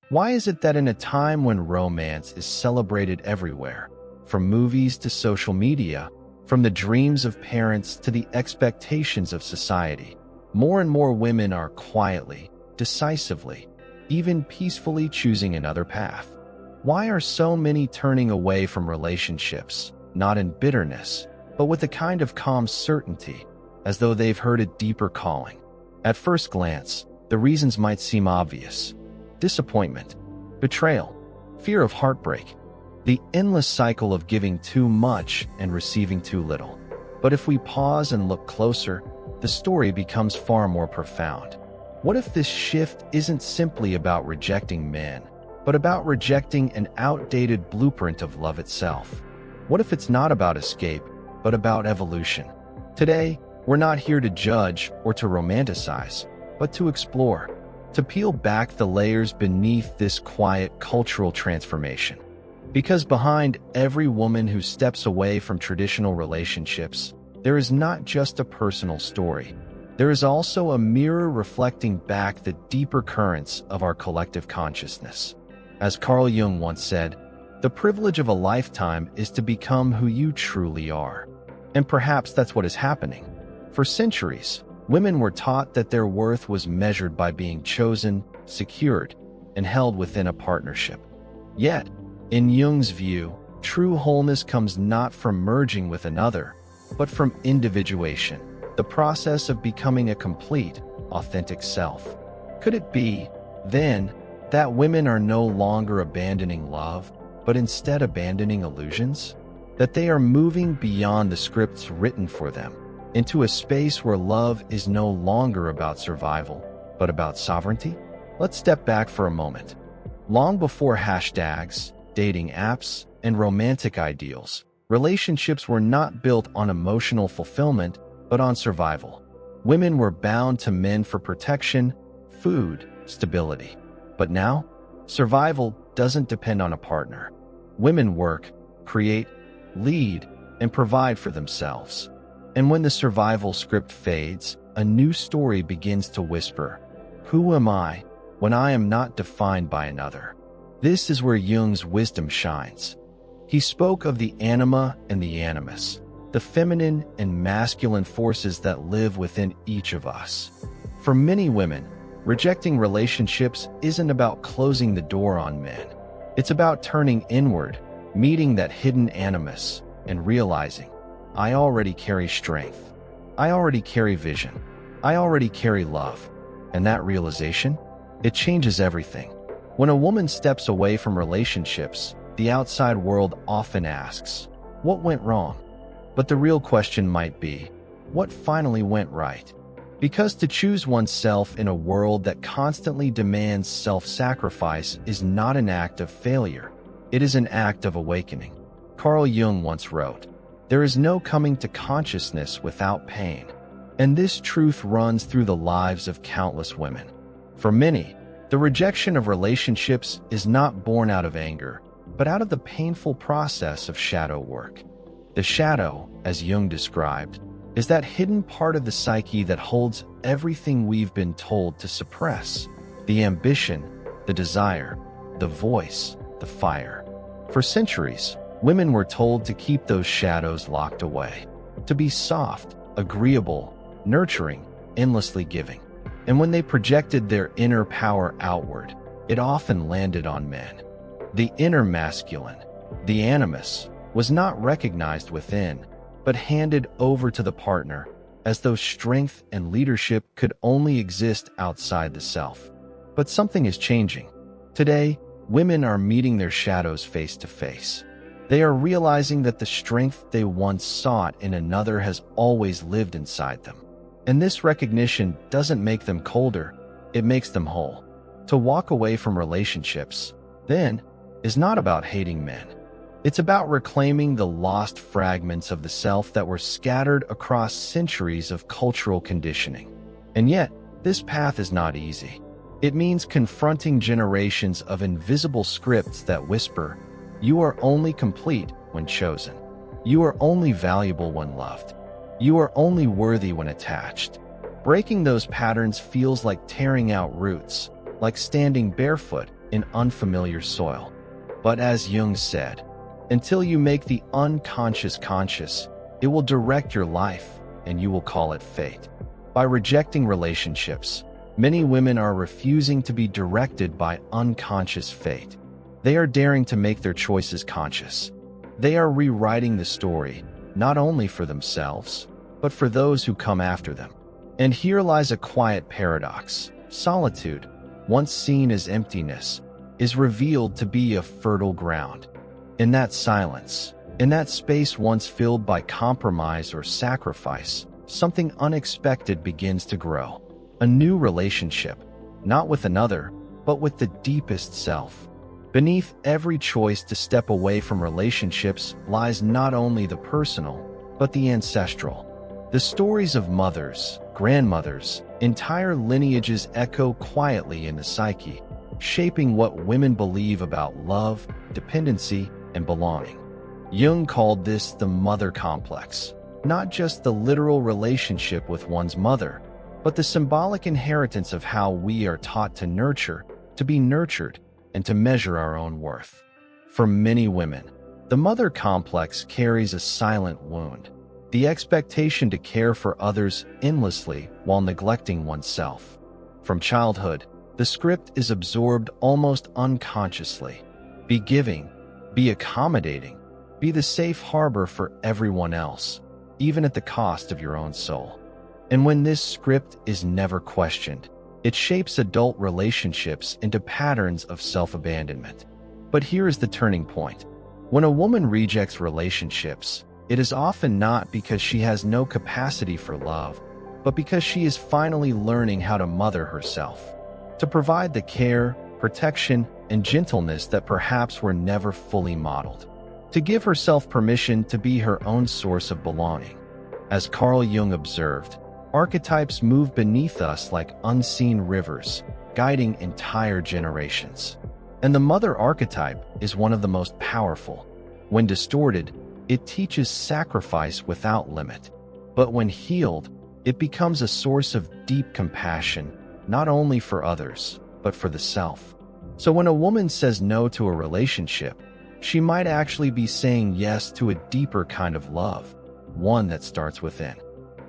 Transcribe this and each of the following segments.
Why is it that in a time when romance is celebrated everywhere, from movies to social media, from the dreams of parents to the expectations of society, more and more women are quietly, decisively, even peacefully choosing another path? Why are so many turning away from relationships, not in bitterness, but with a kind of calm certainty, as though they've heard a deeper calling? At first glance, the reasons might seem obvious: disappointment, betrayal, fear of heartbreak, the endless cycle of giving too much and receiving too little. But if we pause and look closer, the story becomes far more profound. What if this shift isn't simply about rejecting men, but about rejecting an outdated blueprint of love itself? What if it's not about escape, but about evolution? Today, we're not here to judge or to romanticize, but to explore, to peel back the layers beneath this quiet cultural transformation. Because behind every woman who steps away from traditional relationships, there is not just a personal story. There is also a mirror reflecting back the deeper currents of our collective consciousness. As Carl Jung once said, "The privilege of a lifetime is to become who you truly are." And perhaps that's what is happening. For centuries, women were taught that their worth was measured by being chosen, secured, and held within a partnership. Yet, in Jung's view, true wholeness comes not from merging with another, but from individuation, the process of becoming a complete, authentic self. Could it be, then, that women are no longer abandoning love, but instead abandoning illusions? That they are moving beyond the scripts written for them, into a space where love is no longer about survival, but about sovereignty? Let's step back for a moment. Long before hashtags, dating apps, and romantic ideals, relationships were not built on emotional fulfillment, but on survival. Women were bound to men for protection, food, stability. But now, survival doesn't depend on a partner. Women work, create, lead, and provide for themselves. And when the survival script fades, a new story begins to whisper, "Who am I when I am not defined by another?" This is where Jung's wisdom shines. He spoke of the anima and the animus, the feminine and masculine forces that live within each of us. For many women, rejecting relationships isn't about closing the door on men. It's about turning inward, meeting that hidden animus, and realizing, I already carry strength. I already carry vision. I already carry love. And that realization, it changes everything. When a woman steps away from relationships, the outside world often asks, what went wrong? But the real question might be, what finally went right? Because to choose oneself in a world that constantly demands self-sacrifice is not an act of failure. It is an act of awakening. Carl Jung once wrote, "There is no coming to consciousness without pain." And this truth runs through the lives of countless women. For many, the rejection of relationships is not born out of anger, but out of the painful process of shadow work. The shadow, as Jung described, is that hidden part of the psyche that holds everything we've been told to suppress: the ambition, the desire, the voice, the fire. For centuries, women were told to keep those shadows locked away, to be soft, agreeable, nurturing, endlessly giving. And when they projected their inner power outward, it often landed on men. The inner masculine, the animus, was not recognized within, but handed over to the partner, as though strength and leadership could only exist outside the self. But something is changing. Today, women are meeting their shadows face to face. They are realizing that the strength they once sought in another has always lived inside them. And this recognition doesn't make them colder, it makes them whole. To walk away from relationships, then, is not about hating men. It's about reclaiming the lost fragments of the self that were scattered across centuries of cultural conditioning. And yet, this path is not easy. It means confronting generations of invisible scripts that whisper, "You are only complete when chosen. You are only valuable when loved. You are only worthy when attached." Breaking those patterns feels like tearing out roots, like standing barefoot in unfamiliar soil. But as Jung said, until you make the unconscious conscious, it will direct your life, and you will call it fate. By rejecting relationships, many women are refusing to be directed by unconscious fate. They are daring to make their choices conscious. They are rewriting the story, not only for themselves, but for those who come after them. And here lies a quiet paradox. Solitude, once seen as emptiness, is revealed to be a fertile ground. In that silence, in that space once filled by compromise or sacrifice, something unexpected begins to grow. A new relationship, not with another, but with the deepest self. Beneath every choice to step away from relationships lies not only the personal, but the ancestral. The stories of mothers, grandmothers, entire lineages echo quietly in the psyche, shaping what women believe about love, dependency, and belonging. Jung called this the mother complex, not just the literal relationship with one's mother, but the symbolic inheritance of how we are taught to nurture, to be nurtured, and to measure our own worth. For many women, the mother complex carries a silent wound, the expectation to care for others endlessly while neglecting oneself. From childhood, the script is absorbed almost unconsciously. Be giving, be accommodating, be the safe harbor for everyone else, even at the cost of your own soul. And when this script is never questioned, it shapes adult relationships into patterns of self-abandonment. But here is the turning point. When a woman rejects relationships, it is often not because she has no capacity for love, but because she is finally learning how to mother herself, to provide the care, protection, and gentleness that perhaps were never fully modeled, to give herself permission to be her own source of belonging. As Carl Jung observed, archetypes move beneath us like unseen rivers, guiding entire generations. And the mother archetype is one of the most powerful. When distorted, it teaches sacrifice without limit. But when healed, it becomes a source of deep compassion, not only for others, but for the self. So when a woman says no to a relationship, she might actually be saying yes to a deeper kind of love, one that starts within.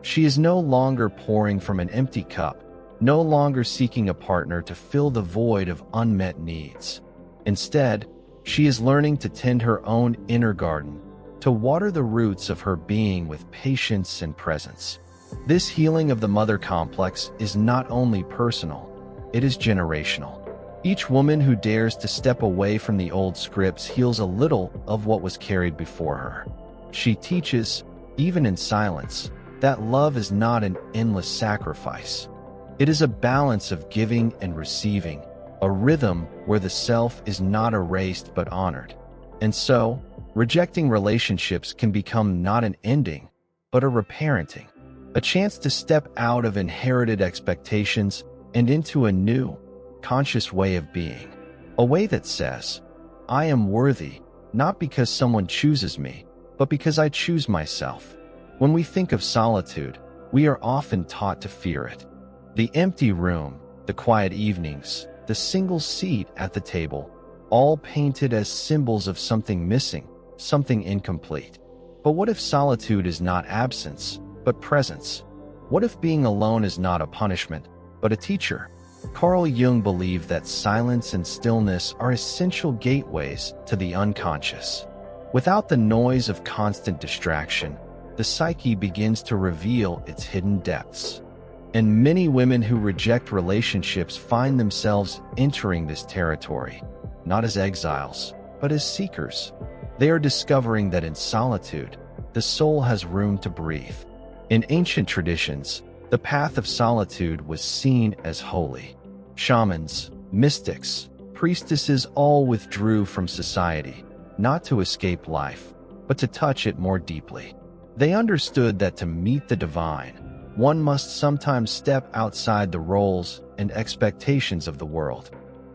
She is no longer pouring from an empty cup, no longer seeking a partner to fill the void of unmet needs. Instead, she is learning to tend her own inner garden, to water the roots of her being with patience and presence. This healing of the mother complex is not only personal, it is generational. Each woman who dares to step away from the old scripts heals a little of what was carried before her. She teaches, even in silence, that love is not an endless sacrifice. It is a balance of giving and receiving, a rhythm where the self is not erased but honored. And so, rejecting relationships can become not an ending, but a reparenting, a chance to step out of inherited expectations and into a new, conscious way of being. A way that says, I am worthy, not because someone chooses me, but because I choose myself. When we think of solitude, we are often taught to fear it. The empty room, the quiet evenings, the single seat at the table, all painted as symbols of something missing, something incomplete. But what if solitude is not absence, but presence? What if being alone is not a punishment, but a teacher? Carl Jung believed that silence and stillness are essential gateways to the unconscious. Without the noise of constant distraction, the psyche begins to reveal its hidden depths. And many women who reject relationships find themselves entering this territory, not as exiles, but as seekers. They are discovering that in solitude, the soul has room to breathe. In ancient traditions, the path of solitude was seen as holy. Shamans, mystics, priestesses all withdrew from society, not to escape life, but to touch it more deeply. They understood that to meet the divine, one must sometimes step outside the roles and expectations of the world.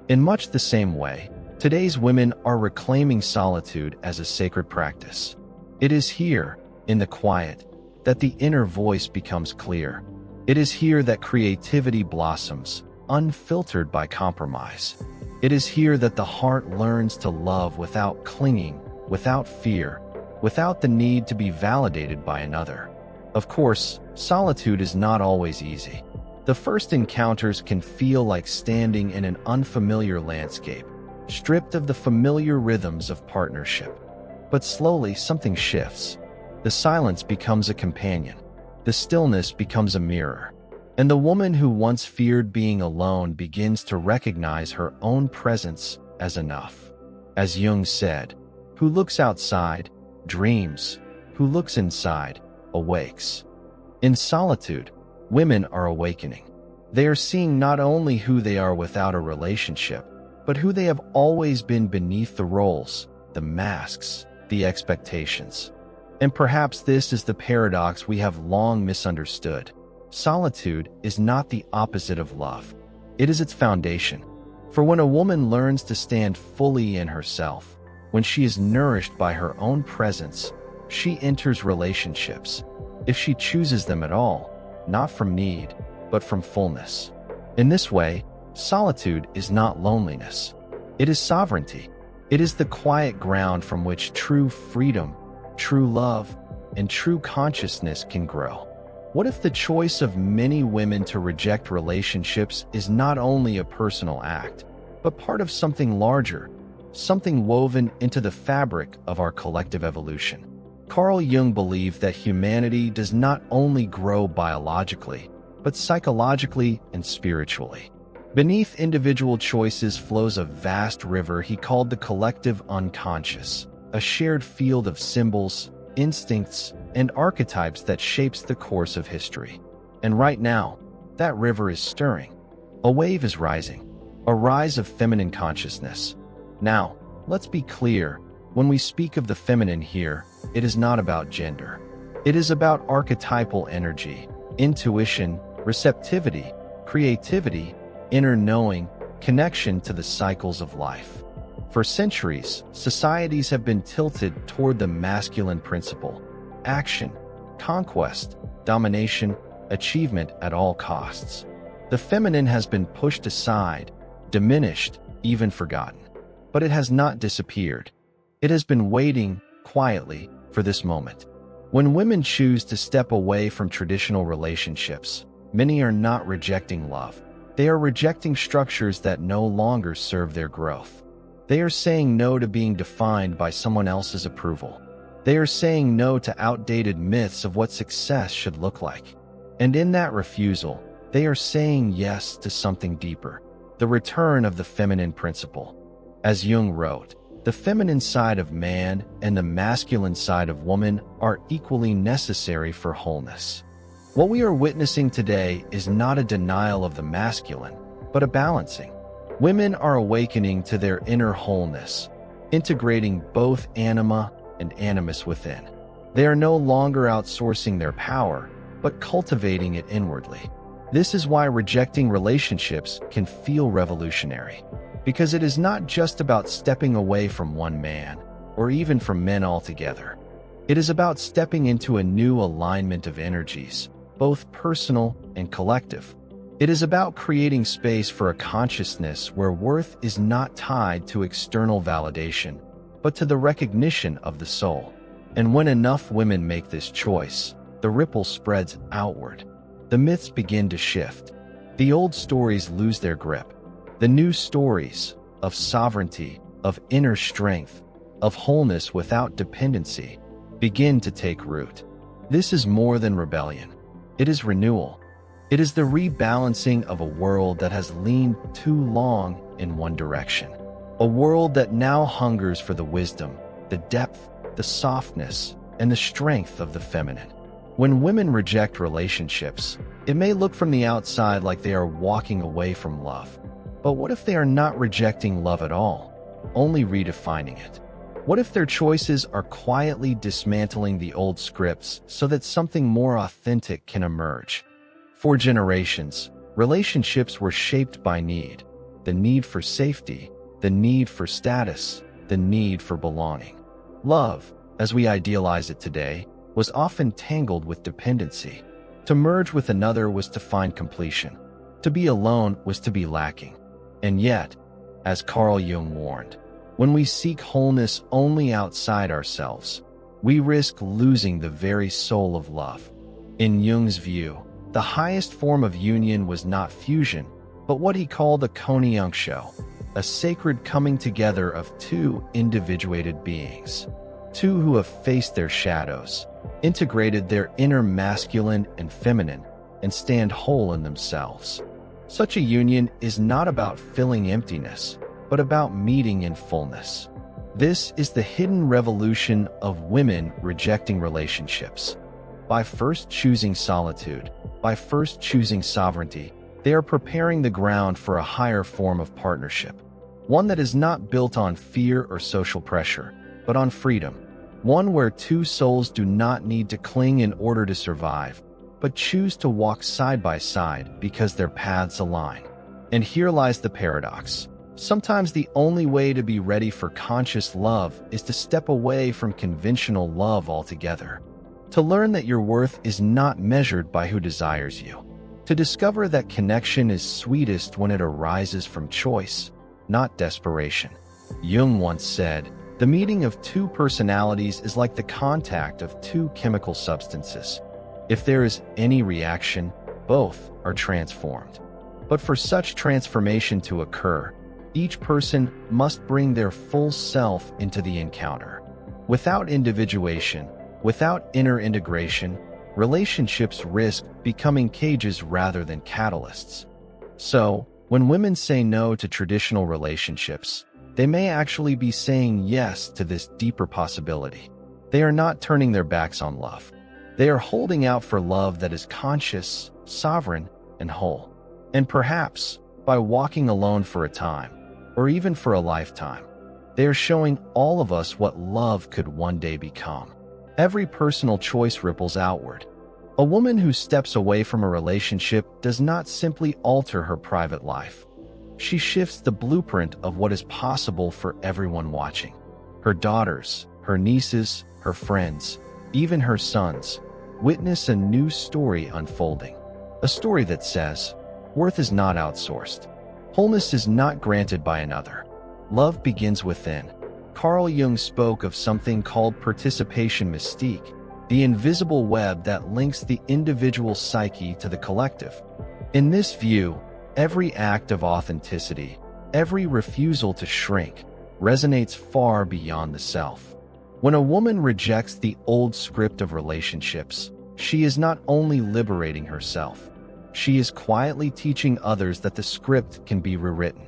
In much the same way, today's women are reclaiming solitude as a sacred practice. It is here, in the quiet, that the inner voice becomes clear. It is here that creativity blossoms, unfiltered by compromise. It is here that the heart learns to love without clinging, without fear, without the need to be validated by another. Of course, solitude is not always easy. The first encounters can feel like standing in an unfamiliar landscape, stripped of the familiar rhythms of partnership. But slowly something shifts. The silence becomes a companion. The stillness becomes a mirror. And the woman who once feared being alone begins to recognize her own presence as enough. As Jung said, "Who looks outside, dreams. Who looks inside, awakes." In solitude, women are awakening. They are seeing not only who they are without a relationship, but who they have always been beneath the roles, the masks, the expectations. And perhaps this is the paradox we have long misunderstood. Solitude is not the opposite of love. It is its foundation. For when a woman learns to stand fully in herself, when she is nourished by her own presence, she enters relationships, if she chooses them at all, not from need, but from fullness. In this way, solitude is not loneliness. It is sovereignty. It is the quiet ground from which true freedom, true love, and true consciousness can grow. What if the choice of many women to reject relationships is not only a personal act, but part of something larger, something woven into the fabric of our collective evolution? Carl Jung believed that humanity does not only grow biologically, but psychologically and spiritually. Beneath individual choices flows a vast river he called the collective unconscious, a shared field of symbols, instincts, and archetypes that shapes the course of history. And right now, that river is stirring. A wave is rising, a rise of feminine consciousness. Now, let's be clear, when we speak of the feminine here, it is not about gender. It is about archetypal energy, intuition, receptivity, creativity, inner knowing, connection to the cycles of life. For centuries, societies have been tilted toward the masculine principle: action, conquest, domination, achievement at all costs. The feminine has been pushed aside, diminished, even forgotten. But it has not disappeared. It has been waiting, quietly, for this moment. When women choose to step away from traditional relationships, many are not rejecting love. They are rejecting structures that no longer serve their growth. They are saying no to being defined by someone else's approval. They are saying no to outdated myths of what success should look like. And in that refusal, they are saying yes to something deeper, the return of the feminine principle. As Jung wrote, the feminine side of man and the masculine side of woman are equally necessary for wholeness. What we are witnessing today is not a denial of the masculine, but a balancing. Women are awakening to their inner wholeness, integrating both anima and animus within. They are no longer outsourcing their power, but cultivating it inwardly. This is why rejecting relationships can feel revolutionary, because it is not just about stepping away from one man, or even from men altogether. It is about stepping into a new alignment of energies, both personal and collective. It is about creating space for a consciousness where worth is not tied to external validation, but to the recognition of the soul. And when enough women make this choice, the ripple spreads outward. The myths begin to shift. The old stories lose their grip. The new stories of sovereignty, of inner strength, of wholeness without dependency begin to take root. This is more than rebellion. It is renewal. It is the rebalancing of a world that has leaned too long in one direction. A world that now hungers for the wisdom, the depth, the softness, and the strength of the feminine. When women reject relationships, it may look from the outside like they are walking away from love. But what if they are not rejecting love at all, only redefining it? What if their choices are quietly dismantling the old scripts so that something more authentic can emerge? For generations, relationships were shaped by need. The need for safety, the need for status, the need for belonging. Love, as we idealize it today, was often tangled with dependency. To merge with another was to find completion. To be alone was to be lacking. And yet, As Carl Jung warned, when we seek wholeness only outside ourselves, we risk losing the very soul of love. In Jung's view, the highest form of union was not fusion, but what he called a Konjunktio, a sacred coming together of two individuated beings, two who have faced their shadows, integrated their inner masculine and feminine, and stand whole in themselves. Such a union is not about filling emptiness, but about meeting in fullness. This is the hidden revolution of women rejecting relationships. By first choosing solitude, by first choosing sovereignty, they are preparing the ground for a higher form of partnership, one that is not built on fear or social pressure, but on freedom, one where two souls do not need to cling in order to survive, but choose to walk side by side because their paths align. And here lies the paradox. Sometimes the only way to be ready for conscious love is to step away from conventional love altogether. To learn that your worth is not measured by who desires you. To discover that connection is sweetest when it arises from choice, not desperation. Jung once said, "The meeting of two personalities is like the contact of two chemical substances. If there is any reaction, both are transformed. But for such transformation to occur, each person must bring their full self into the encounter. Without individuation, without inner integration, relationships risk becoming cages rather than catalysts." So, when women say no to traditional relationships, they may actually be saying yes to this deeper possibility. They are not turning their backs on love. They are holding out for love that is conscious, sovereign, and whole. And perhaps, by walking alone for a time, or even for a lifetime, they are showing all of us what love could one day become. Every personal choice ripples outward. A woman who steps away from a relationship does not simply alter her private life. She shifts the blueprint of what is possible for everyone watching. Her daughters, her nieces, her friends, even her sons, witness a new story unfolding. A story that says, worth is not outsourced. Wholeness is not granted by another. Love begins within. Carl Jung spoke of something called participation mystique, the invisible web that links the individual psyche to the collective. In this view, every act of authenticity, every refusal to shrink, resonates far beyond the self. When a woman rejects the old script of relationships, she is not only liberating herself, she is quietly teaching others that the script can be rewritten.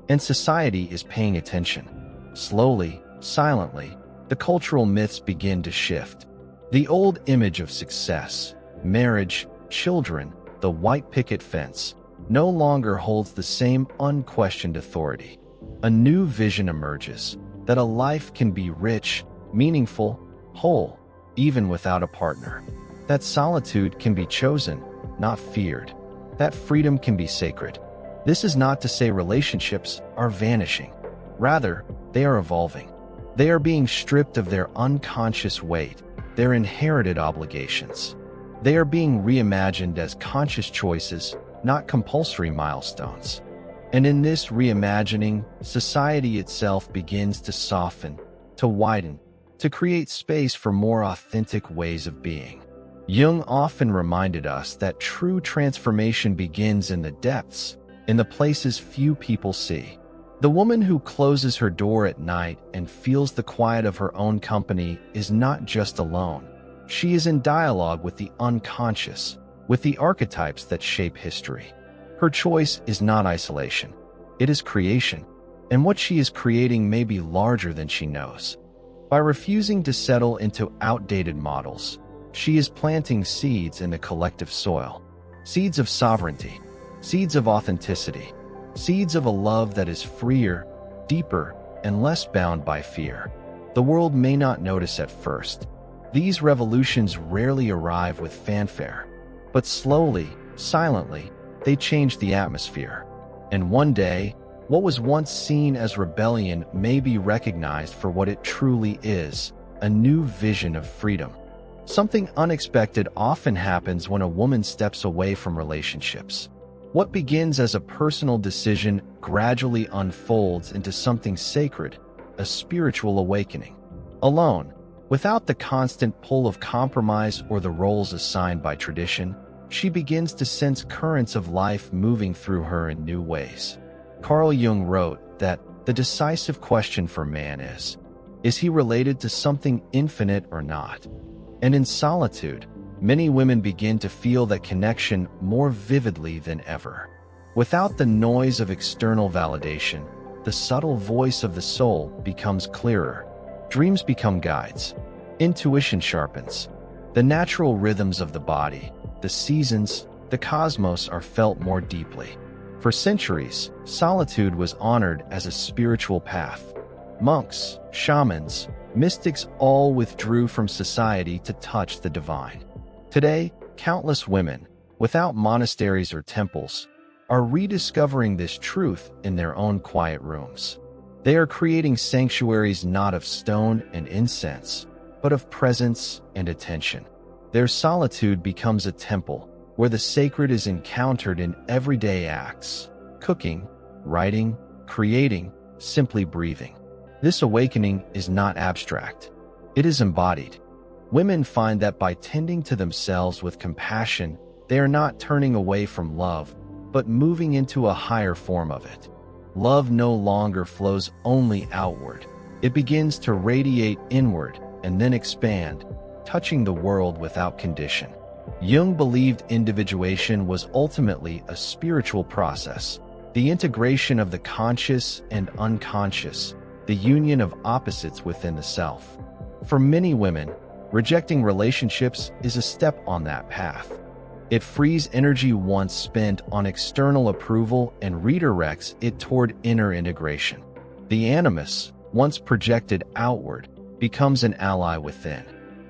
And society is paying attention. Slowly, silently, the cultural myths begin to shift. The old image of success, marriage, children, the white picket fence, no longer holds the same unquestioned authority. A new vision emerges, that a life can be rich, meaningful, whole, even without a partner. That solitude can be chosen, not feared. That freedom can be sacred. This is not to say relationships are vanishing. Rather, they are evolving. They are being stripped of their unconscious weight, their inherited obligations. They are being reimagined as conscious choices, not compulsory milestones. And in this reimagining, society itself begins to soften, to widen, to create space for more authentic ways of being. Jung often reminded us that true transformation begins in the depths, in the places few people see. The woman who closes her door at night and feels the quiet of her own company is not just alone. She is in dialogue with the unconscious, with the archetypes that shape history. Her choice is not isolation. It is creation, and what she is creating may be larger than she knows. By refusing to settle into outdated models, she is planting seeds in the collective soil. Seeds of sovereignty, seeds of authenticity, seeds of a love that is freer, deeper, and less bound by fear. The world may not notice at first. These revolutions rarely arrive with fanfare, but slowly, silently, they change the atmosphere. And one day, what was once seen as rebellion may be recognized for what it truly is, a new vision of freedom. Something unexpected often happens when a woman steps away from relationships. What begins as a personal decision gradually unfolds into something sacred, a spiritual awakening. Alone, without the constant pull of compromise or the roles assigned by tradition, she begins to sense currents of life moving through her in new ways. Carl Jung wrote that the decisive question for man is he related to something infinite or not? And in solitude, many women begin to feel that connection more vividly than ever. Without the noise of external validation, the subtle voice of the soul becomes clearer. Dreams become guides. Intuition sharpens. The natural rhythms of the body, the seasons, the cosmos are felt more deeply. For centuries, solitude was honored as a spiritual path. Monks, shamans, mystics all withdrew from society to touch the divine. Today, countless women, without monasteries or temples, are rediscovering this truth in their own quiet rooms. They are creating sanctuaries not of stone and incense, but of presence and attention. Their solitude becomes a temple where the sacred is encountered in everyday acts: cooking, writing, creating, simply breathing. This awakening is not abstract. It is embodied. Women find that by tending to themselves with compassion, they are not turning away from love, but moving into a higher form of it. Love no longer flows only outward. It begins to radiate inward and then expand, touching the world without condition. Jung believed individuation was ultimately a spiritual process, the integration of the conscious and unconscious, the union of opposites within the self. For many women, rejecting relationships is a step on that path. It frees energy once spent on external approval and redirects it toward inner integration. The animus, once projected outward, becomes an ally within.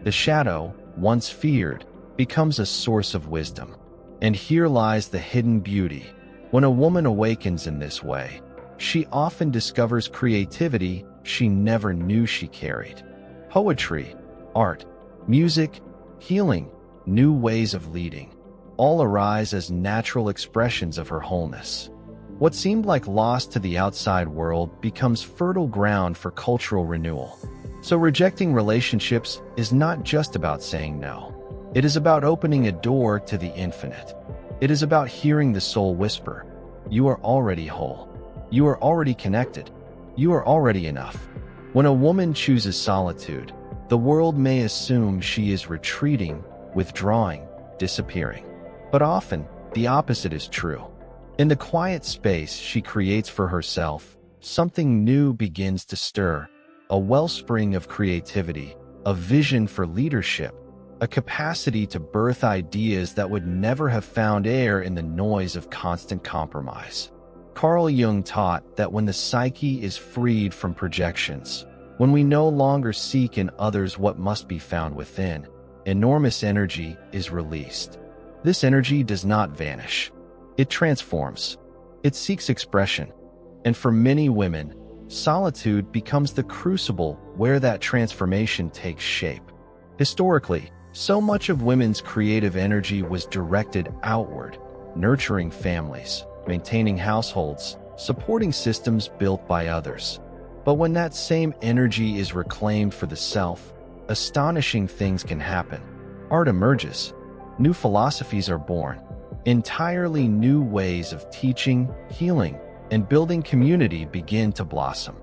The shadow, once feared, becomes a source of wisdom. And here lies the hidden beauty. When a woman awakens in this way, she often discovers creativity she never knew she carried. Poetry, art, music, healing, new ways of leading, all arise as natural expressions of her wholeness. What seemed like lost to the outside world becomes fertile ground for cultural renewal. So rejecting relationships is not just about saying no. It is about opening a door to the infinite. It is about hearing the soul whisper, "You are already whole. You are already connected. You are already enough." When a woman chooses solitude, the world may assume she is retreating, withdrawing, disappearing. But often, the opposite is true. In the quiet space she creates for herself, something new begins to stir, a wellspring of creativity, a vision for leadership, a capacity to birth ideas that would never have found air in the noise of constant compromise. Carl Jung taught that when the psyche is freed from projections, when we no longer seek in others what must be found within, enormous energy is released. This energy does not vanish. It transforms. It seeks expression. And for many women, solitude becomes the crucible where that transformation takes shape. Historically, so much of women's creative energy was directed outward, nurturing families, maintaining households, supporting systems built by others. But when that same energy is reclaimed for the self, astonishing things can happen. Art emerges. New philosophies are born. Entirely new ways of teaching, healing, and building community begin to blossom.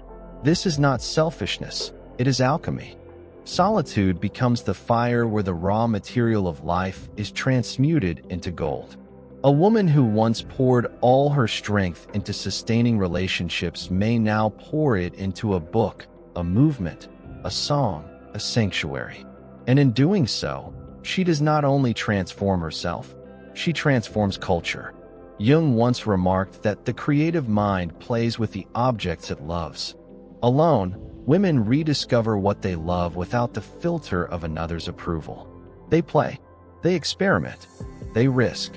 This is not selfishness, it is alchemy. Solitude becomes the fire where the raw material of life is transmuted into gold. A woman who once poured all her strength into sustaining relationships may now pour it into a book, a movement, a song, a sanctuary. And in doing so, she does not only transform herself, she transforms culture. Jung once remarked that the creative mind plays with the objects it loves. Alone, women rediscover what they love without the filter of another's approval. They play, they experiment, they risk.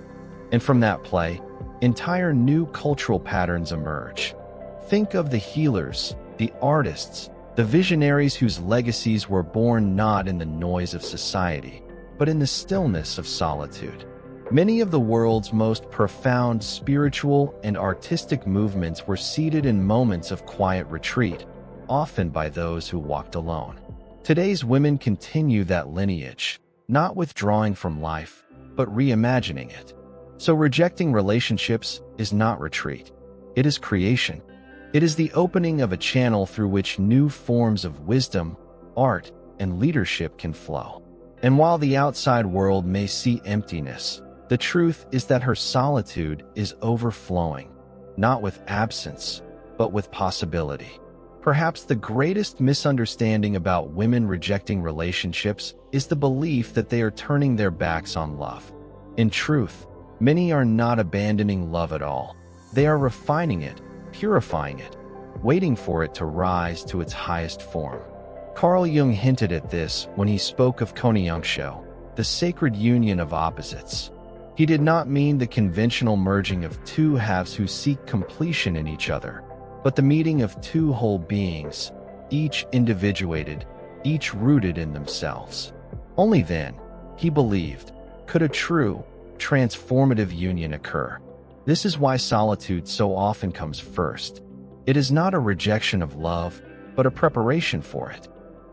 And from that play, entire new cultural patterns emerge. Think of the healers, the artists, the visionaries whose legacies were born not in the noise of society, but in the stillness of solitude. Many of the world's most profound spiritual and artistic movements were seeded in moments of quiet retreat, often by those who walked alone. Today's women continue that lineage, not withdrawing from life, but reimagining it. So rejecting relationships is not retreat. It is creation. It is the opening of a channel through which new forms of wisdom, art, and leadership can flow. And while the outside world may see emptiness, the truth is that her solitude is overflowing, not with absence, but with possibility. Perhaps the greatest misunderstanding about women rejecting relationships is the belief that they are turning their backs on love. In truth, many are not abandoning love at all. They are refining it, purifying it, waiting for it to rise to its highest form. Carl Jung hinted at this when he spoke of Konjunktio, the sacred union of opposites. He did not mean the conventional merging of two halves who seek completion in each other, but the meeting of two whole beings, each individuated, each rooted in themselves. Only then, he believed, could a true, transformative union occur. This is why solitude so often comes first. It is not a rejection of love, but a preparation for it.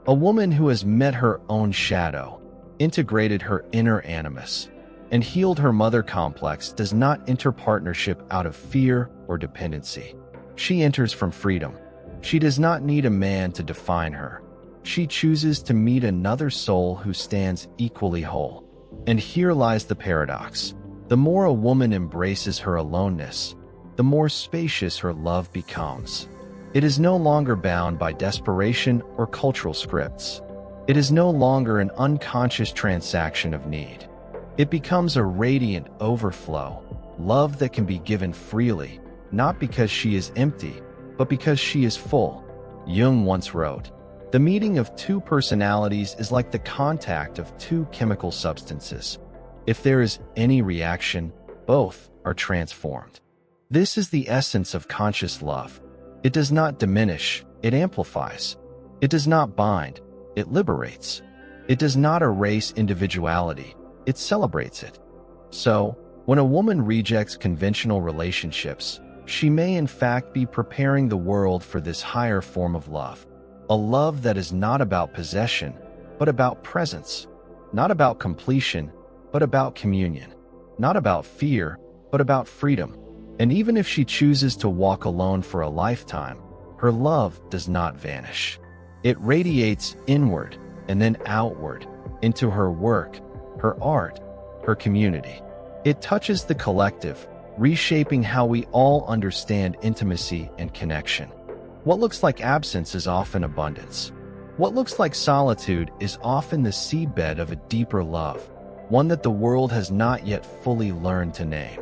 A woman who has met her own shadow, integrated her inner animus, and healed her mother complex does not enter partnership out of fear or dependency. She enters from freedom. She does not need a man to define her. She chooses to meet another soul who stands equally whole. And here lies the paradox. The more a woman embraces her aloneness, the more spacious her love becomes. It is no longer bound by desperation or cultural scripts. It is no longer an unconscious transaction of need. It becomes a radiant overflow, love that can be given freely, not because she is empty, but because she is full. Jung once wrote, "The meeting of two personalities is like the contact of two chemical substances. If there is any reaction, both are transformed." This is the essence of conscious love. It does not diminish, it amplifies. It does not bind, it liberates. It does not erase individuality, it celebrates it. So, when a woman rejects conventional relationships, she may in fact be preparing the world for this higher form of love. A love that is not about possession, but about presence. Not about completion, but about communion. Not about fear, but about freedom. And even if she chooses to walk alone for a lifetime, her love does not vanish. It radiates inward and then outward into her work, her art, her community. It touches the collective, reshaping how we all understand intimacy and connection. What looks like absence is often abundance. What looks like solitude is often the seedbed of a deeper love, one that the world has not yet fully learned to name.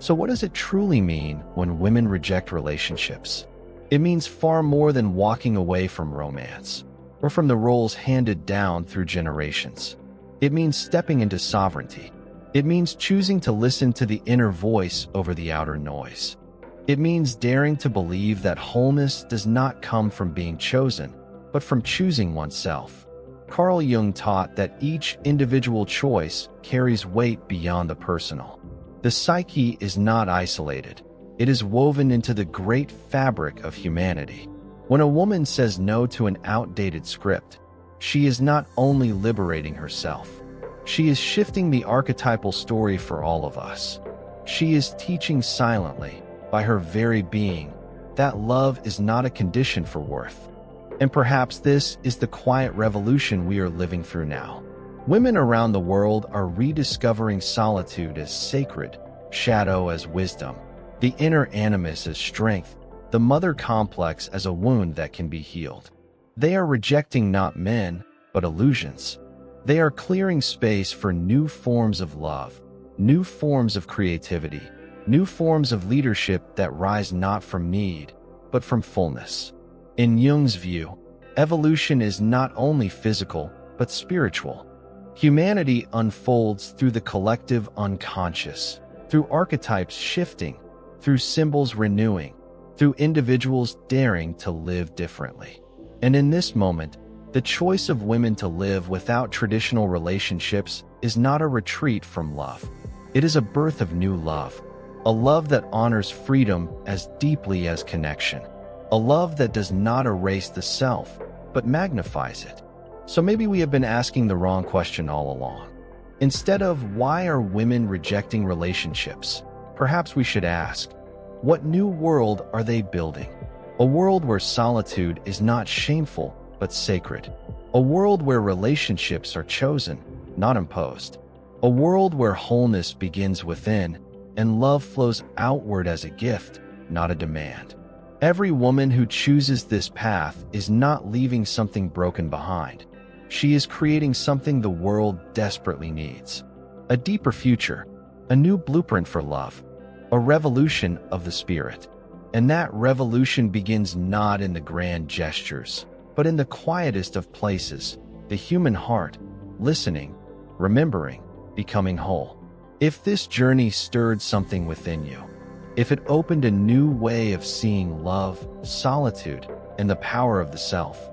So what does it truly mean when women reject relationships? It means far more than walking away from romance, or from the roles handed down through generations. It means stepping into sovereignty. It means choosing to listen to the inner voice over the outer noise. It means daring to believe that wholeness does not come from being chosen, but from choosing oneself. Carl Jung taught that each individual choice carries weight beyond the personal. The psyche is not isolated. It is woven into the great fabric of humanity. When a woman says no to an outdated script, she is not only liberating herself, she is shifting the archetypal story for all of us. She is teaching silently, by her very being, that love is not a condition for worth. And perhaps this is the quiet revolution we are living through now. Women around the world are rediscovering solitude as sacred, shadow as wisdom, the inner animus as strength, the mother complex as a wound that can be healed. They are rejecting not men, but illusions. They are clearing space for new forms of love, new forms of creativity, new forms of leadership that rise not from need, but from fullness. In Jung's view, evolution is not only physical, but spiritual. Humanity unfolds through the collective unconscious, through archetypes shifting, through symbols renewing, through individuals daring to live differently. And in this moment, the choice of women to live without traditional relationships is not a retreat from love. It is a birth of new love, a love that honors freedom as deeply as connection, a love that does not erase the self, but magnifies it. So maybe we have been asking the wrong question all along. Instead of why are women rejecting relationships, perhaps we should ask, what new world are they building? A world where solitude is not shameful, but sacred. A world where relationships are chosen, not imposed. A world where wholeness begins within and love flows outward as a gift, not a demand. Every woman who chooses this path is not leaving something broken behind. She is creating something the world desperately needs. A deeper future, a new blueprint for love, a revolution of the spirit. And that revolution begins not in the grand gestures, but in the quietest of places, the human heart, listening, remembering, becoming whole. If this journey stirred something within you, if it opened a new way of seeing love, solitude, and the power of the self,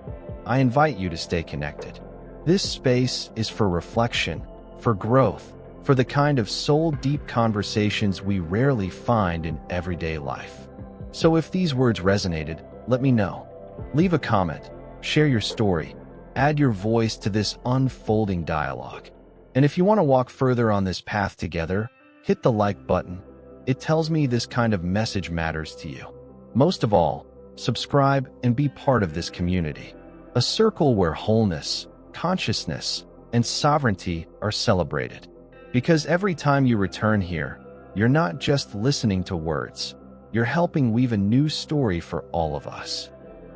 I invite you to stay connected. This space is for reflection, for growth, for the kind of soul-deep conversations we rarely find in everyday life. So if these words resonated, let me know. Leave a comment, share your story, add your voice to this unfolding dialogue. And if you want to walk further on this path together, hit the like button. It tells me this kind of message matters to you. Most of all, subscribe and be part of this community, a circle where wholeness, consciousness, and sovereignty are celebrated. Because every time you return here, you're not just listening to words, you're helping weave a new story for all of us.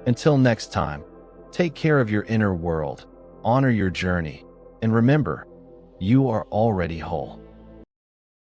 Until next time, take care of your inner world, honor your journey, and remember, you are already whole.